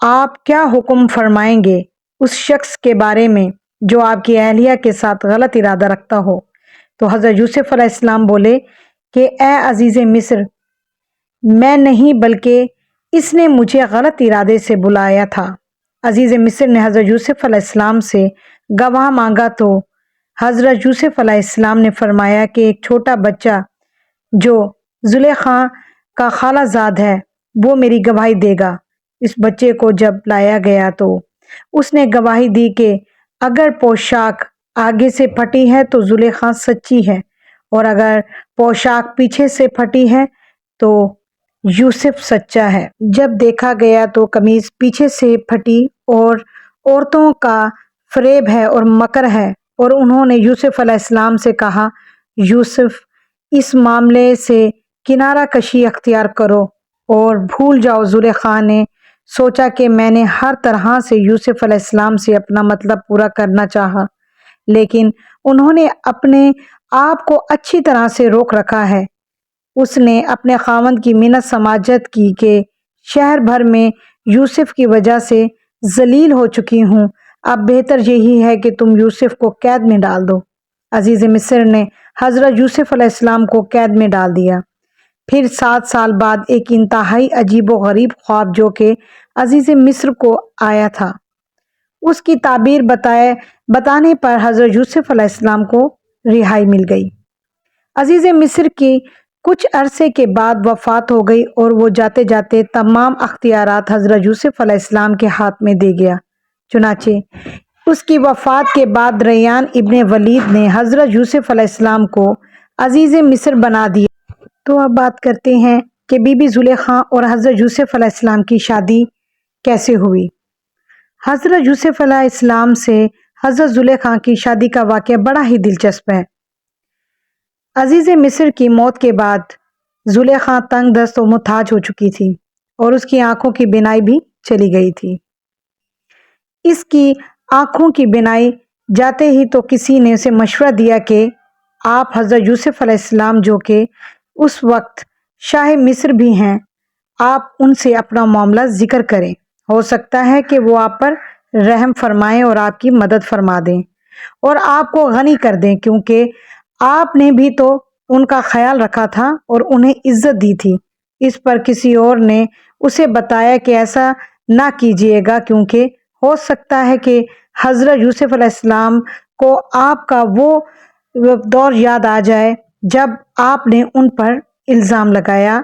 آپ کیا حکم فرمائیں گے اس شخص کے بارے میں جو آپ کی اہلیہ کے ساتھ غلط ارادہ رکھتا ہو؟ تو حضرت یوسف علیہ السلام بولے کہ اے عزیز مصر، میں نہیں بلکہ اس نے مجھے غلط ارادے سے بلایا تھا۔ عزیز مصر نے حضرت یوسف علیہ السلام سے گواہ مانگا تو حضرت یوسف علیہ السلام نے فرمایا کہ ایک چھوٹا بچہ جو زلیخا کا خالہ زاد ہے وہ میری گواہی دے گا۔ اس بچے کو جب لایا گیا تو اس نے گواہی دی کہ اگر پوشاک آگے سے پھٹی ہے تو زلیخا سچی ہے، اور اگر پوشاک پیچھے سے پھٹی ہے تو یوسف سچا ہے۔ جب دیکھا گیا تو قمیض پیچھے سے پھٹی اور عورتوں کا فریب ہے اور مکر ہے، اور انہوں نے یوسف علیہ السلام سے کہا، یوسف اس معاملے سے کنارہ کشی اختیار کرو اور بھول جاؤ۔ زلیخا نے سوچا کہ میں نے ہر طرح سے یوسف علیہ السلام سے اپنا مطلب پورا کرنا چاہا، لیکن انہوں نے اپنے آپ کو اچھی طرح سے روک رکھا ہے۔ اس نے اپنے خاوند کی منت سماجت کی کہ شہر بھر میں یوسف کی وجہ سے ذلیل ہو چکی ہوں، اب بہتر یہی ہے کہ تم یوسف کو قید میں ڈال دو۔ عزیز مصر نے حضرت یوسف علیہ السلام کو قید میں ڈال دیا۔ پھر 7 سال بعد ایک انتہائی عجیب و غریب خواب جو کہ عزیز مصر کو آیا تھا، اس کی تعبیر بتانے پر حضرت یوسف علیہ السلام کو رہائی مل گئی۔ عزیز مصر کی کچھ عرصے کے بعد وفات ہو گئی اور وہ جاتے جاتے تمام اختیارات حضرت یوسف علیہ السلام کے ہاتھ میں دے گیا۔ چنانچہ اس کی وفات کے بعد ریان ابن ولید نے حضرت یوسف علیہ السلام کو عزیز مصر بنا دیا۔ تو اب بات کرتے ہیں کہ بی بی زلیخا اور حضرت یوسف علیہ السلام کی شادی کیسے ہوئی۔ حضرت یوسف علیہ السلام سے حضرت زلیخا کی شادی کا واقعہ بڑا ہی دلچسپ ہے۔ عزیز مصر کی موت کے بعد زلیخا تنگ دست و محتاج ہو چکی تھی اور اس کی آنکھوں کی بینائی بھی چلی گئی تھی۔ اس کی آنکھوں کی بینائی جاتے ہی تو کسی نے اسے مشورہ دیا کہ آپ حضرت یوسف علیہ السلام جو کہ اس وقت شاہ مصر بھی ہیں، آپ ان سے اپنا معاملہ ذکر کریں، ہو سکتا ہے کہ وہ آپ پر رحم فرمائیں اور آپ کی مدد فرما دیں اور آپ کو غنی کر دیں، کیونکہ آپ نے بھی تو ان کا خیال رکھا تھا اور انہیں عزت دی تھی۔ اس پر کسی اور نے اسے بتایا کہ ایسا نہ کیجیے گا، کیونکہ ہو سکتا ہے کہ حضرت یوسف علیہ السلام کو آپ کا وہ دور یاد آ جائے جب آپ نے ان پر الزام لگایا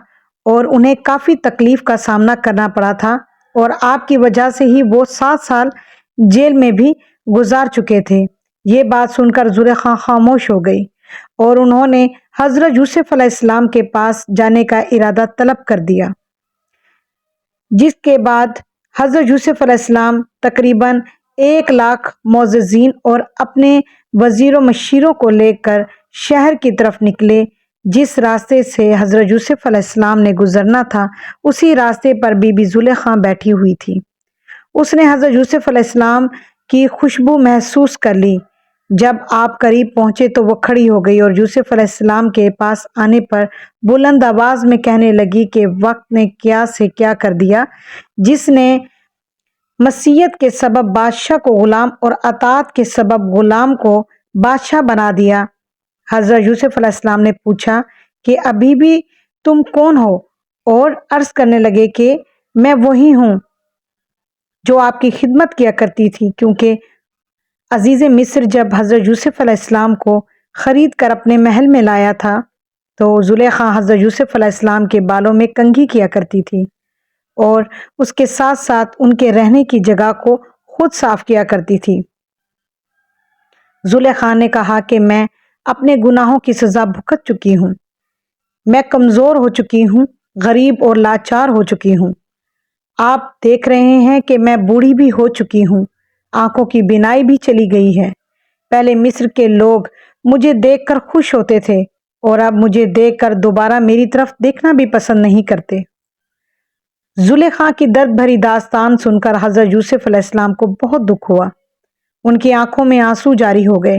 اور انہیں کافی تکلیف کا سامنا کرنا پڑا تھا، اور آپ کی وجہ سے ہی وہ 7 سال جیل میں بھی گزار چکے تھے۔ یہ بات سن کر زلیخا خاموش ہو گئی اور انہوں نے حضرت یوسف علیہ السلام کے پاس جانے کا ارادہ طلب کر دیا، جس کے بعد حضرت یوسف علیہ السلام تقریباً 1 لاکھ معززین اور اپنے وزیر و مشیروں کو لے کر شہر کی طرف نکلے۔ جس راستے سے حضرت یوسف علیہ السلام نے گزرنا تھا اسی راستے پر بی بی زلیخا بیٹھی ہوئی تھی۔ اس نے حضرت یوسف علیہ السلام کی خوشبو محسوس کر لی۔ جب آپ قریب پہنچے تو وہ کھڑی ہو گئی اور یوسف علیہ السلام کے پاس آنے پر بلند آواز میں کہنے لگی کہ وقت نے کیا سے کیا کر دیا، جس نے مسیت کے سبب بادشاہ کو غلام اور اطاعت کے سبب غلام کو بادشاہ بنا دیا۔ حضرت یوسف علیہ السلام نے پوچھا کہ ابھی بھی تم کون ہو، اور عرض کرنے لگے کہ میں وہی ہوں جو آپ کی خدمت کیا کرتی تھی، کیونکہ عزیز مصر جب حضرت یوسف علیہ السلام کو خرید کر اپنے محل میں لایا تھا تو زلیخا حضرت یوسف علیہ السلام کے بالوں میں کنگھی کیا کرتی تھی اور اس کے ساتھ ساتھ ان کے رہنے کی جگہ کو خود صاف کیا کرتی تھی۔ زلیخا نے کہا کہ میں اپنے گناہوں کی سزا بھگت چکی ہوں، میں کمزور ہو چکی ہوں، غریب اور لاچار ہو چکی ہوں۔ آپ دیکھ رہے ہیں کہ میں بوڑھی بھی ہو چکی ہوں، آنکھوں کی بینائی بھی چلی گئی ہے۔ پہلے مصر کے لوگ مجھے دیکھ کر خوش ہوتے تھے اور اب مجھے دیکھ کر دوبارہ میری طرف دیکھنا بھی پسند نہیں کرتے۔ زلیخا کی درد بھری داستان سن کر حضرت یوسف علیہ السلام کو بہت دکھ ہوا، ان کی آنکھوں میں آنسو جاری ہو گئے۔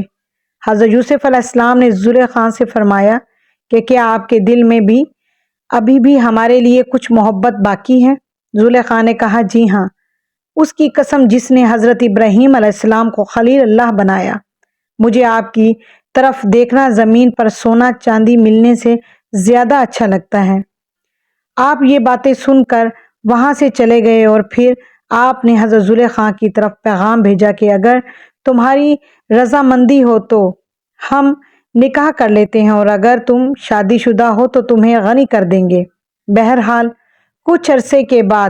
حضرت یوسف علیہ السلام نے زلیخا سے فرمایا کہ کیا آپ کے دل میں بھی ابھی بھی ہمارے لیے کچھ محبت باقی ہے؟ زلیخا نے کہا جی ہاں، اس کی قسم جس نے حضرت ابراہیم علیہ السلام کو خلیل اللہ بنایا، مجھے آپ کی طرف دیکھنا زمین پر سونا چاندی ملنے سے زیادہ اچھا لگتا ہے۔ آپ یہ باتیں سن کر وہاں سے چلے گئے اور پھر آپ نے حضرت زلیخا کی طرف پیغام بھیجا کہ اگر تمہاری رضامندی ہو تو ہم نکاح کر لیتے ہیں، اور اگر تم شادی شدہ ہو تو تمہیں غنی کر دیں گے۔ بہرحال کچھ عرصے کے بعد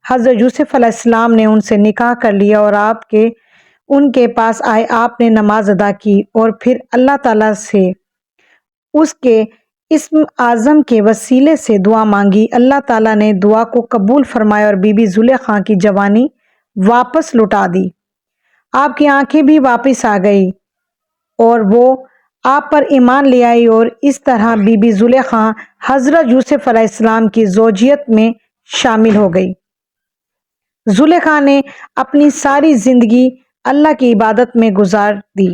حضرت یوسف علیہ السلام نے ان سے نکاح کر لیا اور ان کے پاس آئے، آپ نے نماز ادا کی اور پھر اللہ تعالیٰ سے اس کے اسم اعظم کے وسیلے سے دعا مانگی۔ اللہ تعالیٰ نے دعا کو قبول فرمایا اور بی بی زلیخا کی جوانی واپس لوٹا دی۔ آپ کی آنکھیں بھی واپس آ گئی اور وہ آپ پر ایمان لے آئی، اور اس طرح بی بی زلیخا حضرت یوسف علیہ السلام کی زوجیت میں شامل ہو گئی۔ زلیخا نے اپنی ساری زندگی اللہ کی عبادت میں گزار دی۔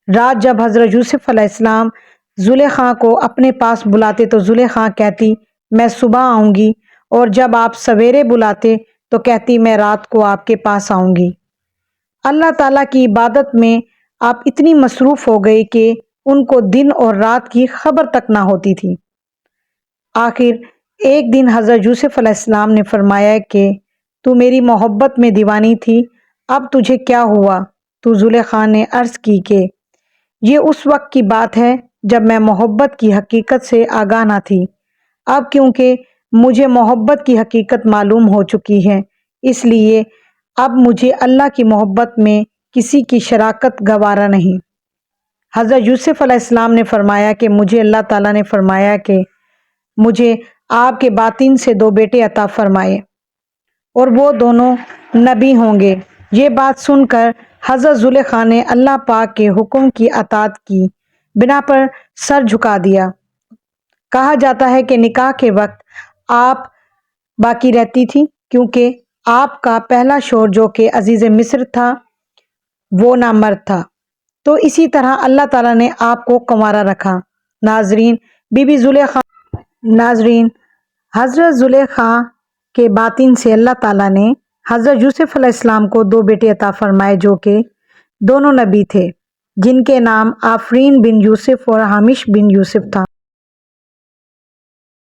رات جب حضرت یوسف علیہ السلام زلیخا کو اپنے پاس بلاتے تو زلیخا کہتی میں صبح آؤں گی، اور جب آپ سویرے بلاتے تو کہتی میں رات کو آپ کے پاس آؤں گی۔ اللہ تعالیٰ کی عبادت میں آپ اتنی مصروف ہو گئی کہ ان کو دن اور رات کی خبر تک نہ ہوتی تھی۔ آخر ایک دن حضرت یوسف علیہ السلام نے فرمایا کہ تو میری محبت میں دیوانی تھی، اب تجھے کیا ہوا؟ تو زلیخا نے عرض کی کہ یہ اس وقت کی بات ہے جب میں محبت کی حقیقت سے آگاہ نہ تھی، اب کیونکہ مجھے محبت کی حقیقت معلوم ہو چکی ہے، اس لیے اب مجھے اللہ کی محبت میں کسی کی شراکت گوارا نہیں۔ حضرت یوسف علیہ السلام نے فرمایا کہ مجھے اللہ تعالیٰ نے فرمایا کہ مجھے آپ کے باطن سے 2 بیٹے عطا فرمائے اور وہ دونوں نبی ہوں گے۔ یہ بات سن کر حضرت زلیخا نے اللہ پاک کے حکم کی اطاعت کی بنا پر سر جھکا دیا۔ کہا جاتا ہے کہ نکاح کے وقت آپ باقی رہتی تھی کیونکہ آپ کا پہلا شوہر جو کہ عزیز مصر تھا وہ نامرد تھا، تو اسی طرح اللہ تعالیٰ نے آپ کو کنوارا رکھا۔ ناظرین، حضرت زلیخا کے باطن سے اللہ تعالیٰ نے حضرت یوسف علیہ السلام کو 2 بیٹے عطا فرمائے جو کہ دونوں نبی تھے، جن کے نام آفرین بن یوسف اور حامش بن یوسف تھا۔